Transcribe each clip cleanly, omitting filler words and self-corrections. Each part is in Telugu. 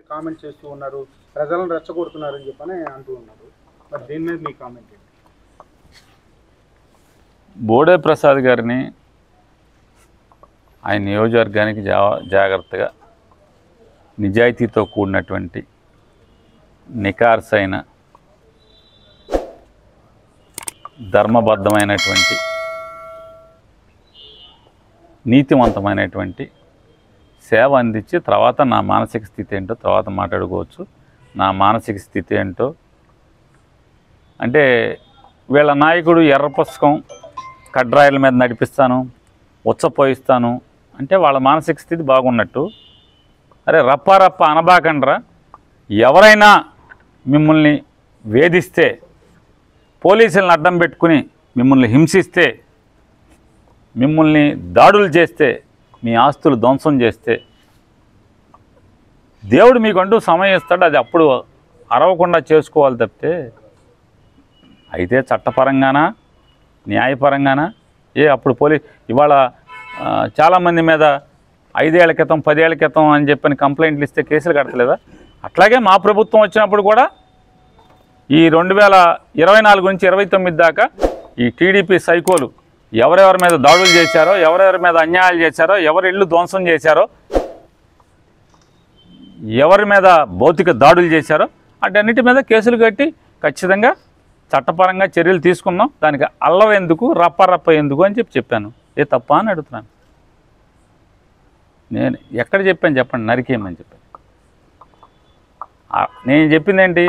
కామెంట్ చేస్తూ ఉన్నారు, ప్రజలను రెచ్చగొడుతున్నారని చెప్పని అంటూ ఉన్నారు. మరి దీని మీద మీ కామెంట్ ఏంటి? బోడే ప్రసాద్ గారిని ఆయన నియోజకవర్గానికి జాగ్రత్తగా నిజాయితీతో కూడినటువంటి నికార్సైన ధర్మబద్ధమైనటువంటి నీతివంతమైనటువంటి సేవ అందించి తర్వాత నా మానసిక స్థితి ఏంటో తర్వాత మాట్లాడుకోవచ్చు. నా మానసిక స్థితి ఏంటో అంటే వీళ్ళ నాయకుడు ఎర్ర పుస్తకం కడ్రాయిల మీద నడిపిస్తాను, ఉచ్చపోయిస్తాను అంటే వాళ్ళ మానసిక స్థితి బాగున్నట్టు. అరే రప్ప అనబాకండ్రా, ఎవరైనా మిమ్మల్ని వేధిస్తే, పోలీసులను అడ్డం పెట్టుకుని మిమ్మల్ని హింసిస్తే, మిమ్మల్ని దాడులు చేస్తే, మీ ఆస్తులు ధ్వంసం చేస్తే దేవుడు మీకంటూ సమయం ఇస్తాడు. అది అప్పుడు అరవకుండా చేసుకోవాలి తప్పితే అయితే చట్టపరంగానా న్యాయపరంగానా అప్పుడు ఇవాళ చాలామంది మీద 5 ఏళ్ల క్రితం 10 ఏళ్ల క్రితం అని చెప్పని కంప్లైంట్లు ఇస్తే కేసులు కట్టలేదా? అట్లాగే మా ప్రభుత్వం వచ్చినప్పుడు కూడా ఈ 2024 నుంచి 29 దాకా ఈ టీడీపీ సైకోలు ఎవరెవరి మీద దాడులు చేశారో, ఎవరెవరి మీద అన్యాయాలు చేశారో, ఎవరి ఇళ్ళు ధ్వంసం చేశారో, ఎవరి మీద భౌతిక దాడులు చేశారో అటన్నిటి మీద కేసులు కట్టి ఖచ్చితంగా చట్టపరంగా చర్యలు తీసుకున్నాం. దానికి అల్లవ ఎందుకు, రప్ప ఎందుకు అని చెప్పాను. తప్ప అని అడుగుతున్నాను. నేను ఎక్కడ చెప్పాను చెప్పండి? నరికేయమని చెప్పాను. నేను చెప్పింది ఏంటి?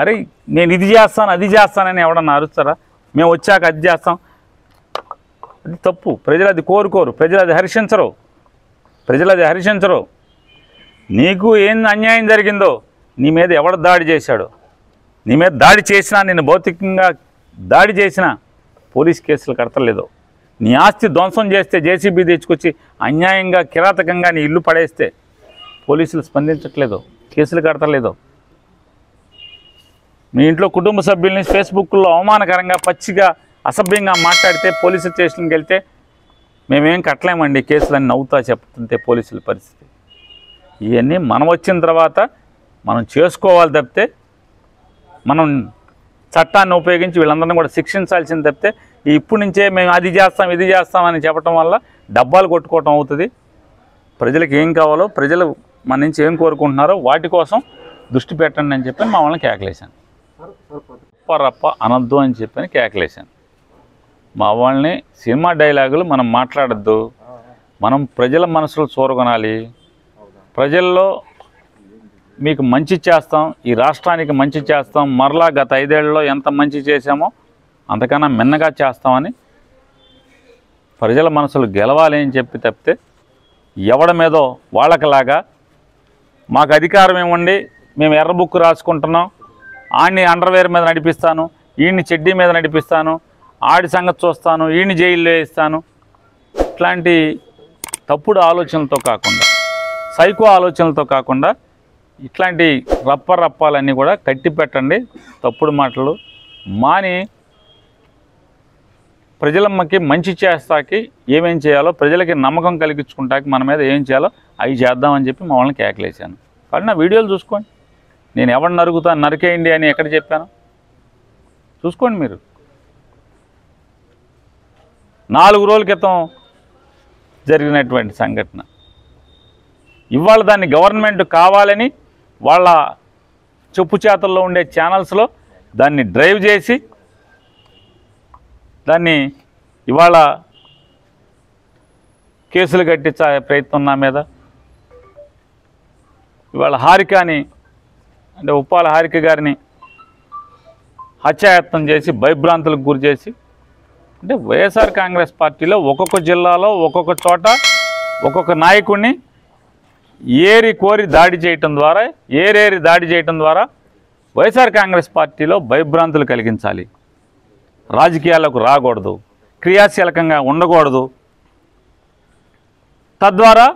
అరే నేను ఇది చేస్తాను అది చేస్తానని ఎవడన్నా అరుస్తారా? మేము వచ్చాక అది చేస్తాం, అది తప్పు. ప్రజలు అది కోరుకోరు, ప్రజలు అది హర్షించరు. నీకు ఏం అన్యాయం జరిగిందో, నీ మీద ఎవడు దాడి చేశాడో, నీ మీద దాడి చేసినా, నేను భౌతికంగా దాడి చేసినా పోలీస్ కేసులు కడతలేదు. నీ ఆస్తి ధ్వంసం చేస్తే, జేసీబీ తెచ్చుకొచ్చి అన్యాయంగా కిరాతకంగా నీ ఇల్లు పడేస్తే పోలీసులు స్పందించట్లేదు, కేసులు కడతలేదు. మీ ఇంట్లో కుటుంబ సభ్యుల్ని ఫేస్బుక్లో అవమానకరంగా పచ్చిగా అసభ్యంగా మాట్లాడితే పోలీసు స్టేషన్కి వెళ్తే మేమేం కట్టలేమండి కేసులని నవ్వుతా చెప్తుంటే పోలీసుల పరిస్థితి. ఇవన్నీ మనం వచ్చిన తర్వాత మనం చేసుకోవాలి తప్పితే, మనం చట్టాన్ని ఉపయోగించి వీళ్ళందరినీ కూడా శిక్షించాల్సింది తప్పితే ఇప్పటి నుంచే మేము అది చేస్తాం ఇది చేస్తామని చెప్పడం వల్ల డబ్బాలు కొట్టుకోవటం అవుతుంది. ప్రజలకు ఏం కావాలో, ప్రజలు మన నుంచి ఏం కోరుకుంటున్నారో వాటి కోసం దృష్టి పెట్టండి అని చెప్పి మా వాళ్ళని కేకలేశాను. రప్ప అనొద్దు అని చెప్పని కేకలేశాను. మా వాళ్ళని సినిమా డైలాగులు మనం మాట్లాడద్దు, మనం ప్రజల మనసులు చూరగొనాలి. ప్రజల్లో మీకు మంచి చేస్తాం, ఈ రాష్ట్రానికి మంచి చేస్తాం, మరలా గత 5 ఏళ్లలో ఎంత మంచి చేశామో అంతకన్నా మిన్నగా చేస్తామని ప్రజల మనసులు గెలవాలి అని చెప్పి తప్పితే ఎవడి మీదో వాళ్ళకిలాగా మాకు అధికారం ఇవ్వండి, మేము ఎర్ర బుక్ రాసుకుంటున్నాం, ఆడిని అండర్వేర్ మీద నడిపిస్తాను, ఈయన్ని చెడ్డీ మీద నడిపిస్తాను, ఆడి సంగతి చూస్తాను, ఈయన్ని జైల్లో వేస్తాను, ఇట్లాంటి తప్పుడు ఆలోచనలతో కాకుండా, సైకో ఆలోచనలతో కాకుండా ఇట్లాంటి రప్పాలన్నీ కూడా కట్టి పెట్టండి. తప్పుడు మాటలు మాని ప్రజలమ్మకి మంచి చేస్తాకి ఏమేం చేయాలో, ప్రజలకి నమ్మకం కలిగించుకుంటాకి మన మీద ఏం చేయాలో అవి చేద్దామని చెప్పి మా వాళ్ళని కేకలేశాను. కానీ నా వీడియోలు చూసుకోండి, నేను ఎవరిని నరుకుతాను, నరికేయండి అని ఎక్కడ చెప్పాను చూసుకోండి మీరు. 4 రోజుల క్రితం జరిగినటువంటి సంఘటన ఇవాళ దాన్ని గవర్నమెంట్ కావాలని వాళ్ళ చెప్పు చేతల్లో ఉండే ఛానల్స్లో దాన్ని డ్రైవ్ చేసి దాన్ని ఇవాళ కేసులు కట్టించే ప్రయత్నం నా మీద. ఇవాళ హారికని అంటే ఉప్పాల హారిక గారిని హత్యాయత్నం చేసి భయభ్రాంతులకు గురి చేసి, అంటే వైఎస్ఆర్ కాంగ్రెస్ పార్టీలో ఒక్కొక్క జిల్లాలో ఒక్కొక్క చోట ఒక్కొక్క నాయకుడిని ఏరి దాడి చేయటం ద్వారా వైఎస్ఆర్ కాంగ్రెస్ పార్టీలో భయభ్రాంతులు కలిగించాలి, రాజకీయాలకు రాకూడదు, క్రియాశీలకంగా ఉండకూడదు, తద్వారా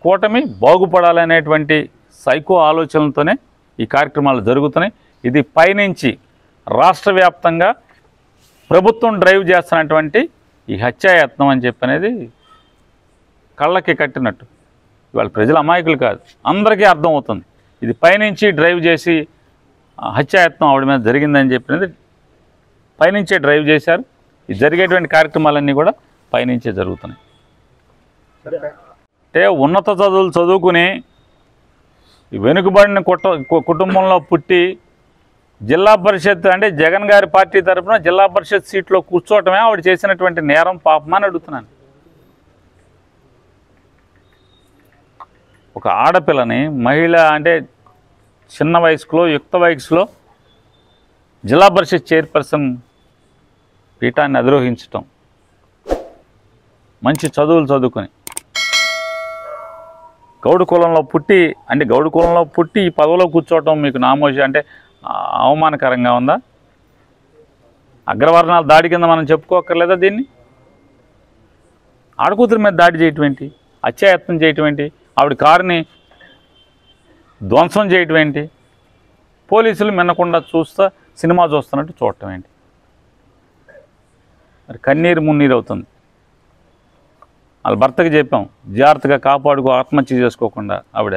కూటమి బాగుపడాలనేటువంటి సైకో ఆలోచనలతోనే ఈ కార్యక్రమాలు జరుగుతున్నాయి. ఇది పైనుంచి రాష్ట్ర వ్యాప్తంగా ప్రభుత్వం డ్రైవ్ చేస్తున్నటువంటి ఈ హత్యాయత్నం అని చెప్పనేది కళ్ళకి కట్టినట్టు. ఇవాళ ప్రజల అమాయకులు కాదు, అందరికీ అర్థమవుతుంది. ఇది పైనుంచి డ్రైవ్ చేసి హత్యాయత్నం ఆవిడ మీద జరిగిందని చెప్పినది పైనుంచే డ్రైవ్ చేశారు. ఇది జరిగేటువంటి కార్యక్రమాలన్నీ కూడా పైనుంచే జరుగుతున్నాయి. అంటే ఉన్నత చదువులు చదువుకుని వెనుకబడిన కుటుంబంలో పుట్టి జిల్లా పరిషత్ అంటే జగన్ గారి పార్టీ తరఫున జిల్లా పరిషత్ సీట్లో కూర్చోవటమే ఆవిడ చేసినటువంటి నేరం పాపమని అడుగుతున్నాను. ఒక ఆడపిల్లని మహిళ అంటే చిన్న వయసులో యుక్త వయసులో జిల్లా పరిషత్ చైర్పర్సన్ పీఠాన్ని అధిరోహించటం, మంచి చదువులు చదువుకొని గౌడు కులంలో పుట్టి అంటే గౌడు కులంలో పుట్టి ఈ పదవిలో కూర్చోవటం మీకు నామోషి అంటే అవమానకరంగా ఉందా? అగ్రవర్ణాల దాడి కింద మనం చెప్పుకోకర్లేదా దీన్ని? ఆడకూతురి మీద దాడి చేయటం ఏంటి? హత్యాయత్నం చేయటం ఏంటి? ఆవిడ కారుని ధ్వంసం చేయటం ఏంటి? పోలీసులు మిన్నకుండా సినిమా చూస్తున్నట్టు చూడటం ఏంటి? మరి కన్నీరు మున్నీరు అవుతుంది. వాళ్ళ భర్తకి చెప్పాం జాగ్రత్తగా కాపాడుకో, ఆత్మహత్య చేసుకోకుండా. ఆవిడ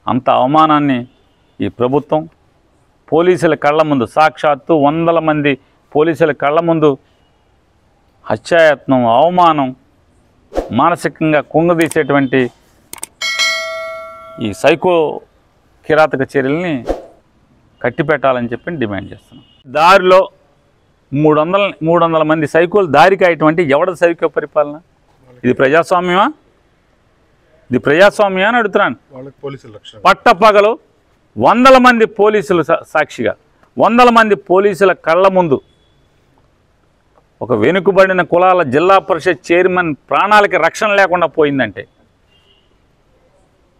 అంత అవమానాన్ని ఈ ప్రభుత్వం పోలీసుల కళ్ళ ముందు సాక్షాత్తు 100 మంది పోలీసుల కళ్ళ ముందు హత్యాయత్నం, అవమానం, మానసికంగా కుంగదీసేటువంటి ఈ సైకో కిరాతక చర్యల్ని కట్టిపెట్టాలని చెప్పి డిమాండ్ చేస్తున్నాం. దారిలో 300 మంది సైకోలు దారికి అయ్యేటువంటి ఎవడ సైకో పరిపాలన? ఇది ప్రజాస్వామ్యమా? ఇది ప్రజాస్వామ్యమా అని అడుగుతున్నాను. పట్టపగలు 100 మంది పోలీసులు సాక్షిగా 100 మంది పోలీసుల కళ్ళ ముందు ఒక వెనుకబడిన కులాల జిల్లా పరిషత్ చైర్మన్ ప్రాణాలకి రక్షణ లేకుండా పోయిందంటే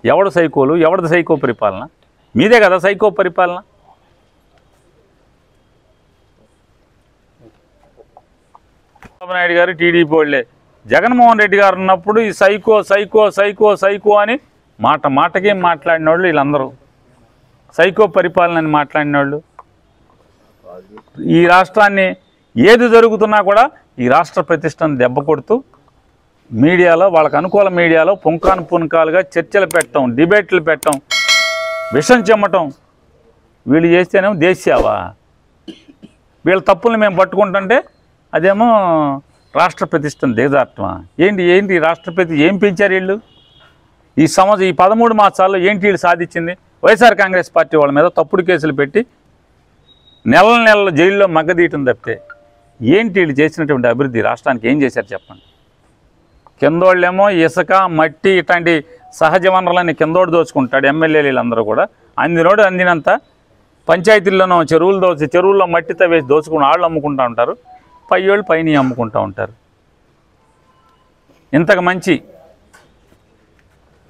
ఎవడు సైకోలు? ఎవరిది సైకో పరిపాలన? మీదే కదా సైకో పరిపాలన. చంద్రబాబు నాయుడు గారు టీడీపీ వాళ్ళే, జగన్మోహన్ రెడ్డి గారు ఉన్నప్పుడు ఈ సైకో సైకో సైకో సైకో అని మాటకే మాట్లాడిన వాళ్ళు వీళ్ళందరూ సైకో పరిపాలన అని మాట్లాడిన వాళ్ళు. ఈ రాష్ట్రాన్ని ఏది జరుగుతున్నా కూడా ఈ రాష్ట్ర ప్రతిష్టను దెబ్బ కొడుతూ మీడియాలో వాళ్ళకు అనుకూల మీడియాలో పుంకాను పుంకాలుగా చర్చలు పెట్టడం, డిబేట్లు పెట్టడం, విషం చెమ్మటం వీళ్ళు చేస్తేనేమో దేశ్యావా? వీళ్ళ తప్పుల్ని మేము పట్టుకుంటుంటే అదేమో రాష్ట్ర ప్రతిష్టను దిగజారటమా? ఏంటి రాష్ట్ర ప్రతిష్ట ఏం పెంచారు వీళ్ళు? ఈ 13 మాసాల్లో ఏంటి వీళ్ళు సాధించింది? వైఎస్ఆర్ కాంగ్రెస్ పార్టీ వాళ్ళ మీద తప్పుడు కేసులు పెట్టి నెలలు జైల్లో మగ్గదీయటం తప్పితే ఏంటి వీళ్ళు చేసినటువంటి అభివృద్ధి? రాష్ట్రానికి ఏం చేశారు చెప్పండి. కిందోళ్ళేమో ఇసుక మట్టి ఇట్లాంటి సహజ వనరులని కిందోడు దోచుకుంటాడు. ఎమ్మెల్యేలు వీళ్ళందరూ కూడా అందినోడు అందినంత పంచాయతీల్లోనూ చెరువుల్లో మట్టి తవ్వేసి దోచుకుని వాళ్ళు అమ్ముకుంటూ ఉంటారు, పైయోళ్ళు పైన అమ్ముకుంటూ ఉంటారు. ఇంతకు మంచి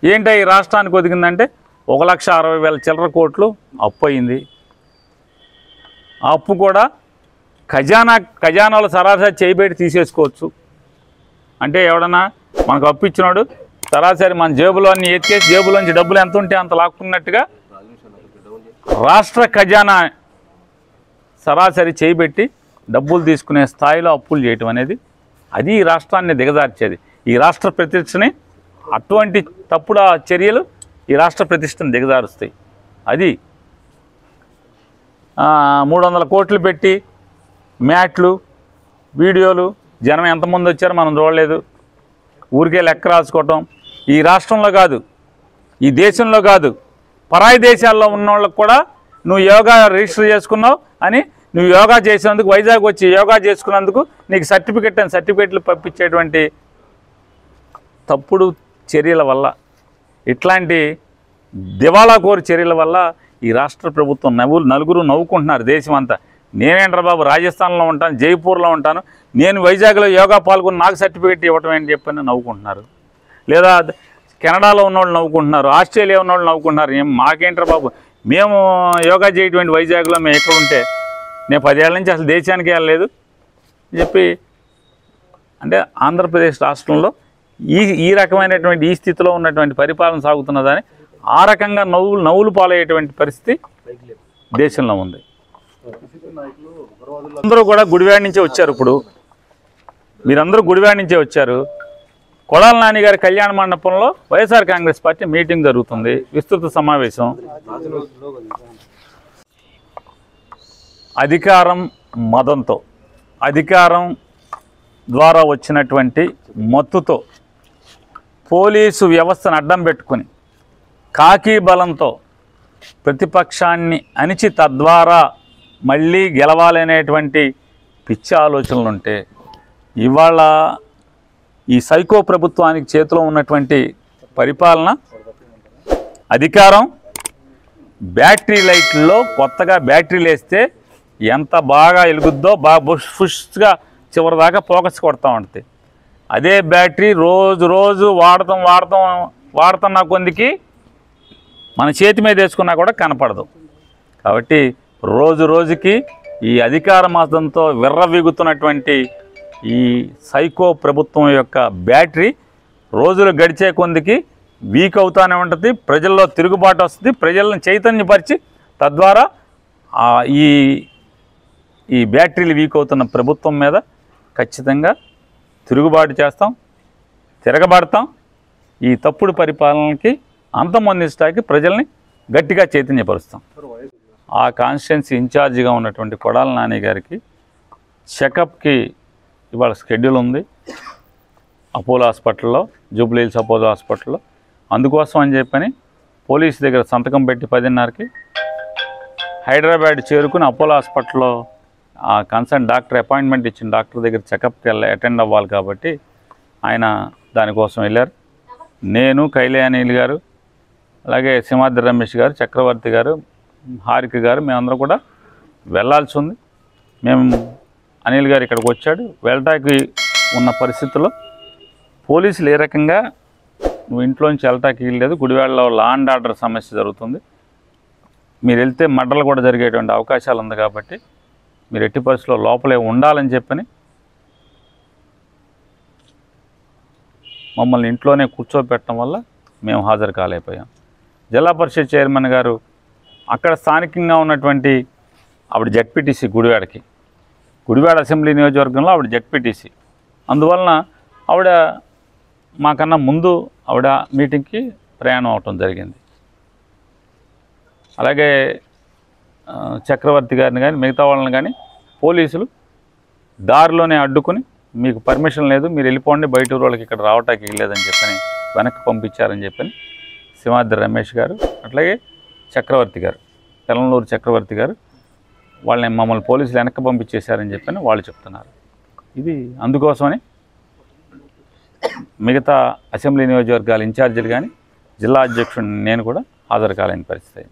ఏంటో ఈ రాష్ట్రానికి ఒదిగిందంటే 1,60,000 చిల్లర కోట్లు అప్పు అయింది. ఆ అప్పు కూడా ఖజానాలు సరాసరి చేయబెట్టి తీసేసుకోవచ్చు. అంటే ఎవడన్నా మనకు అప్పు ఇచ్చినాడు సరాసరి మన జేబులో అన్ని ఎత్తికేసి జేబులోంచి డబ్బులు ఎంత ఉంటే అంత లాక్కున్నట్టుగా రాష్ట్ర ఖజానా సరాసరి చేయబెట్టి డబ్బులు తీసుకునే స్థాయిలో అప్పులు చేయటం అనేది అది ఈ రాష్ట్రాన్ని దిగజార్చేది. ఈ రాష్ట్ర ప్రతిష్టని అటువంటి తప్పుడు చర్యలు ఈ రాష్ట్ర ప్రతిష్టను దిగజారుస్తాయి. అది 300 కోట్లు పెట్టి మ్యాట్లు, వీడియోలు, జనం ఎంతమంది వచ్చారో మనం చూడలేదు, ఊరికే లెక్క రాసుకోవటం. ఈ రాష్ట్రంలో కాదు, ఈ దేశంలో కాదు, పరాయి దేశాల్లో ఉన్న వాళ్ళకు కూడా నువ్వు యోగా రిజిస్టర్ చేసుకున్నావు అని నువ్వు యోగా చేసినందుకు వైజాగ్ వచ్చి యోగా చేసుకున్నందుకు నీకు సర్టిఫికెట్లు పంపించేటువంటి తప్పుడు చర్యల వల్ల, ఇట్లాంటి దివాళాకోరు చర్యల వల్ల ఈ రాష్ట్ర ప్రభుత్వం నలుగురు నవ్వుకుంటున్నారు దేశం అంతా. నేనేంట్రా బాబు రాజస్థాన్లో ఉంటాను, జైపూర్లో ఉంటాను, నేను వైజాగ్లో యోగా పాల్గొని నాకు సర్టిఫికెట్ ఇవ్వటం అని చెప్పని నవ్వుకుంటున్నారు. లేదా కెనడాలో ఉన్నవాళ్ళు నవ్వుకుంటున్నారు, ఆస్ట్రేలియా ఉన్నవాళ్ళు నవ్వుకుంటున్నారు. మాకేంట్రా బాబు, మేము యోగా చేయటువంటి వైజాగ్లో మేము ఎక్కడ ఉంటే నేను 10 ఏళ్ళ నుంచి అసలు దేశానికి వెళ్ళలేదు చెప్పి. అంటే ఆంధ్రప్రదేశ్ రాష్ట్రంలో ఈ రకమైనటువంటి ఈ స్థితిలో ఉన్నటువంటి పరిపాలన సాగుతున్నదని ఆ రకంగా నవ్వులు పాలయ్యేటువంటి పరిస్థితి దేశంలో ఉంది. అందరూ కూడా గుడివాడ నుంచే వచ్చారు. ఇప్పుడు మీరందరూ గుడివాడ నుంచే వచ్చారు. కొడాల నాని గారి కళ్యాణ మండపంలో వైఎస్ఆర్ కాంగ్రెస్ పార్టీ మీటింగ్ జరుగుతుంది, విస్తృత సమావేశం. అధికారం మదంతో, అధికారం ద్వారా వచ్చినటువంటి మత్తుతో పోలీసు వ్యవస్థను అడ్డం పెట్టుకుని కాకి బలంతో ప్రతిపక్షాన్ని అణిచి తద్వారా మళ్ళీ గెలవాలనేటువంటి పిచ్చి ఆలోచనలుంటే ఇవాళ ఈ సైకో ప్రభుత్వానికి చేతిలో ఉన్నటువంటి పరిపాలన, అధికారం, బ్యాటరీ లైట్లో కొత్తగా బ్యాటరీలు వేస్తే ఎంత బాగా వెలుగుద్దో బాగా ఫుష్గా చివరిదాకా ఫోకస్ కొడతా ఉంటుంది. అదే బ్యాటరీ రోజు రోజు వాడుతున్న కొందికి మన చేతి మీద వేసుకున్నా కూడా కనపడదు. కాబట్టి రోజు రోజుకి ఈ అధికార మతంతో విర్రవీగుతున్నటువంటి ఈ సైకో ప్రభుత్వం యొక్క బ్యాటరీ రోజులు గడిచే కొందికి వీక్ అవుతూనే ఉంటుంది, ప్రజల్లో తిరుగుబాటు వస్తుంది, ప్రజలను చైతన్యపరిచి తద్వారా ఈ బ్యాటరీలు వీక్ అవుతున్న ప్రభుత్వం మీద ఖచ్చితంగా తిరుగుబాటు చేస్తాం, తిరగబడతాం. ఈ తప్పుడు పరిపాలనకి అంతమొందించడానికి ప్రజల్ని గట్టిగా చైతన్యపరుస్తాం. ఆ కాన్స్టిట్యున్సీ ఇన్ఛార్జిగా ఉన్నటువంటి కొడాల నాని గారికి చెకప్కి ఇవాళ షెడ్యూల్ ఉంది అపోలో హాస్పిటల్లో, జూబ్లీ హిల్స్ అపోలో హాస్పిటల్లో. అందుకోసం అని చెప్పని పోలీసు దగ్గర సంతకం పెట్టి 10:30కి హైదరాబాద్ చేరుకుని అపోలో హాస్పిటల్లో ఆ కన్సర్న్ డాక్టర్ అపాయింట్మెంట్ ఇచ్చిన డాక్టర్ దగ్గర చెకప్కి అటెండ్ అవ్వాలి కాబట్టి ఆయన దానికోసం వెళ్ళారు. నేను, కైలేయానీల్ గారు, అలాగే సింహాద్రి రమేష్ గారు, చక్రవర్తి గారు, హారిక గారు మేమందరం కూడా వెళ్ళాల్సి ఉంది. అనిల్ గారు ఇక్కడికి వచ్చాడు. వెళ్ళటానికి ఉన్న పరిస్థితుల్లో పోలీసులు ఏ రకంగా నువ్వు ఇంట్లోంచి వెళ్ళటానికి వెళ్ళలేదు, గుడివాడలో లా అండ్ ఆర్డర్ సమస్య జరుగుతుంది, మీరు వెళ్తే మర్డర్లు కూడా జరిగేటువంటి అవకాశాలు ఉంది కాబట్టి మీరు ఎట్టి పరిస్థితుల్లో లోపలే ఉండాలని చెప్పని మమ్మల్ని ఇంట్లోనే కూర్చోబెట్టడం వల్ల మేము హాజరు కాలేకపోయాం. జిల్లా పరిషత్ చైర్మన్ గారు అక్కడ స్థానికంగా ఉన్నటువంటి ఆవిడ జెడ్పీటీసీ, గుడివాడ అసెంబ్లీ నియోజకవర్గంలో ఆవిడ జెడ్పీటీసీ, అందువలన ఆవిడ మాకన్నా ముందు ఆవిడ మీటింగ్కి ప్రయాణం అవటం జరిగింది. అలాగే చక్రవర్తి గారిని కానీ మిగతా వాళ్ళని కానీ పోలీసులు దారిలోనే అడ్డుకుని మీకు పర్మిషన్ లేదు, మీరు వెళ్ళిపోండి, బయట వాళ్ళకి ఇక్కడ రావటానికి లేదని చెప్పని వెనక్కి పంపించారని చెప్పని సింహాద్రి రమేష్ గారు, అట్లాగే చక్రవర్తి గారు, తెలంగాణ చక్రవర్తి గారు వాళ్ళని మమ్మల్ని పోలీసులు వెనక్కి పంపించేశారని చెప్పని వాళ్ళు చెప్తున్నారు. ఇది అందుకోసమని మిగతా అసెంబ్లీ నియోజకవర్గాల ఇన్ఛార్జీలు కానీ జిల్లా అధ్యక్షుడిని నేను కూడా హాజరు కాలేని పరిస్థితి.